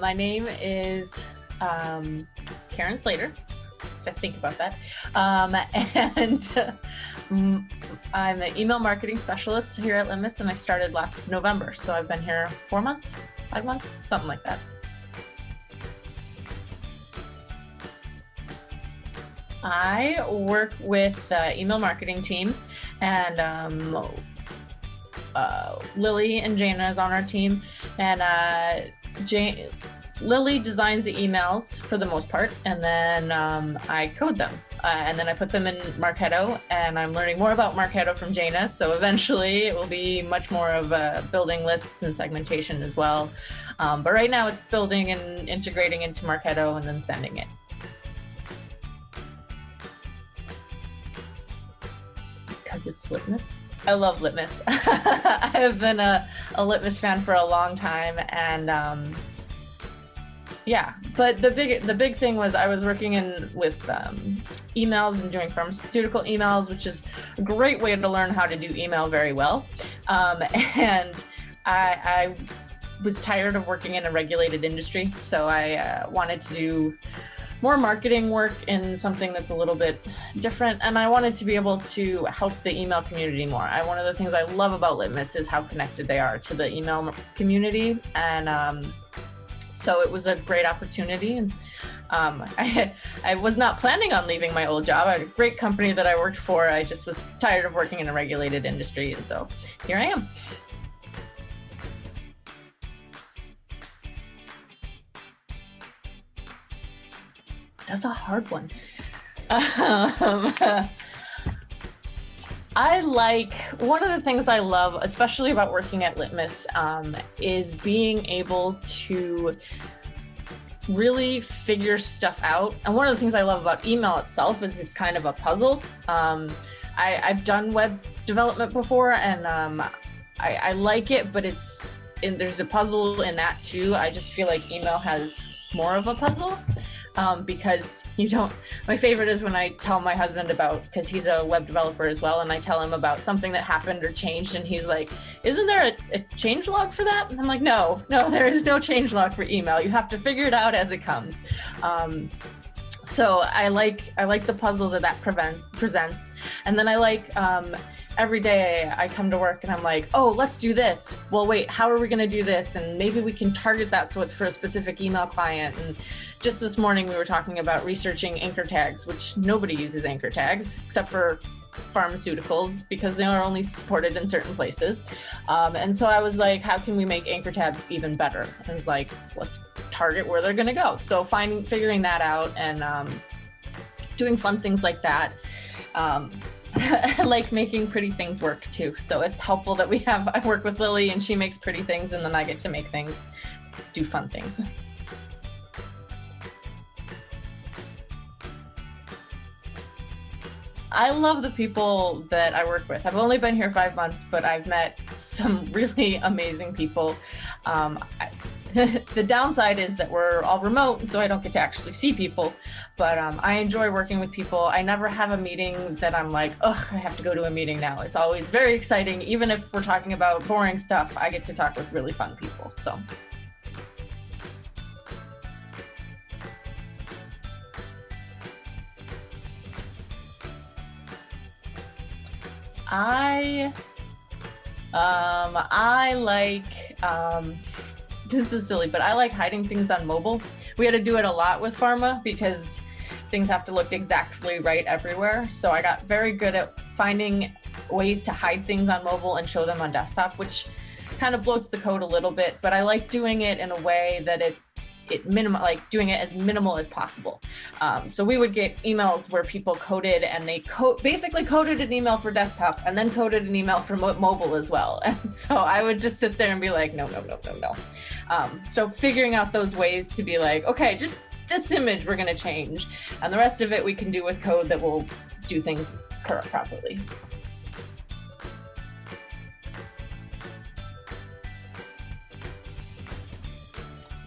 My name is Carin Slater. I think about that. I'm an email marketing specialist here at Litmus, and I started last November. So I've been here 4 months, 5 months, something like that. I work with the email marketing team, and Lily and Jana is on our team, and Lily designs the emails for the most part, and then I code them, and then I put them in Marketo, and I'm learning more about Marketo from Jana, so eventually it will be much more of building lists and segmentation as well, but right now it's building and integrating into Marketo and then sending it. Because it's Litmus. I love Litmus. I have been a Litmus fan for a long time, and yeah. But the big thing was I was working with emails and doing pharmaceutical emails, which is a great way to learn how to do email very well. And I was tired of working in a regulated industry, so I wanted to do more marketing work in something that's a little bit different, and I wanted to be able to help the email community more. One of the things I love about Litmus is how connected they are to the email community, and so it was a great opportunity. And I was not planning on leaving my old job. I had a great company that I worked for. I just was tired of working in a regulated industry, and so here I am. That's a hard one. One of the things I love, especially about working at Litmus, is being able to really figure stuff out. And one of the things I love about email itself is it's kind of a puzzle. I've done web development before, and I like it, but there's a puzzle in that too. I just feel like email has more of a puzzle. Because my favorite is when I tell my husband because he's a web developer as well, and I tell him about something that happened or changed, and he's like, isn't there a change log for that? And I'm like, no, there is no change log for email. You have to figure it out as it comes. So I like the puzzle that presents. And then I like, every day I come to work and I'm like, oh, let's do this. Well, wait, how are we going to do this? And maybe we can target that so it's for a specific email client. And just this morning we were talking about researching anchor tags, which nobody uses anchor tags except for pharmaceuticals because they are only supported in certain places. And so I was like, how can we make anchor tags even better? And it's like, let's target where they're going to go. So figuring that out and doing fun things like that. I like making pretty things work too. So it's helpful that I work with Lily and she makes pretty things, and then I get to make things, do fun things. I love the people that I work with. I've only been here 5 months, but I've met some really amazing people. The downside is that we're all remote, so I don't get to actually see people, but I enjoy working with people. I never have a meeting that I'm like, ugh, I have to go to a meeting now. It's always very exciting. Even if we're talking about boring stuff, I get to talk with really fun people. So. I like, this is silly, but I like hiding things on mobile. We had to do it a lot with pharma because things have to look exactly right everywhere. So I got very good at finding ways to hide things on mobile and show them on desktop, which kind of bloats the code a little bit, but I like doing it in a way that doing it as minimal as possible. So we would get emails where people coded, and they basically coded an email for desktop and then coded an email for mobile as well. And so I would just sit there and be like, no. So figuring out those ways to be like, okay, just this image we're going to change, and the rest of it we can do with code that will do things properly.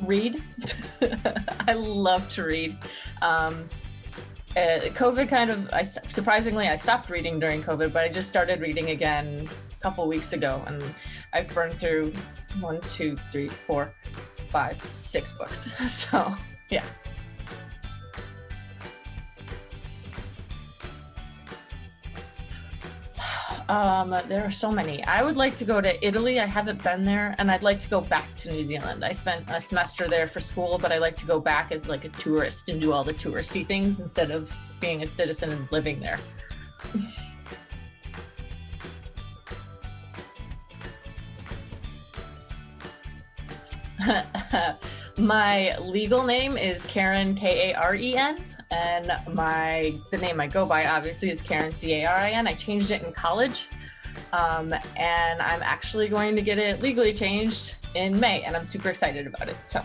Read. I love to read. COVID surprisingly, I stopped reading during COVID, but I just started reading again a couple weeks ago, and I've burned through 5, 6 books. So yeah. There are so many. I would like to go to Italy. I haven't been there, and I'd like to go back to New Zealand. I spent a semester there for school, but I like to go back as like a tourist and do all the touristy things instead of being a citizen and living there. My legal name is Carin, Karen, and the name I go by obviously is Carin, Carin. I changed it in college, and I'm actually going to get it legally changed in May, and I'm super excited about it. So.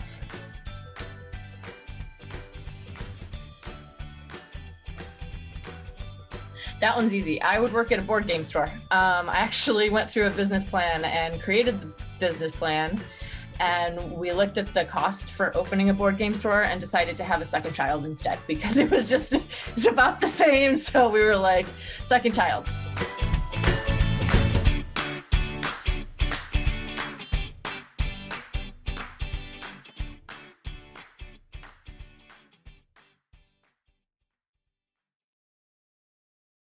That one's easy. I would work at a board game store. I actually went through a business plan and created the business plan, and we looked at the cost for opening a board game store and decided to have a second child instead because it's about the same. So we were like, second child.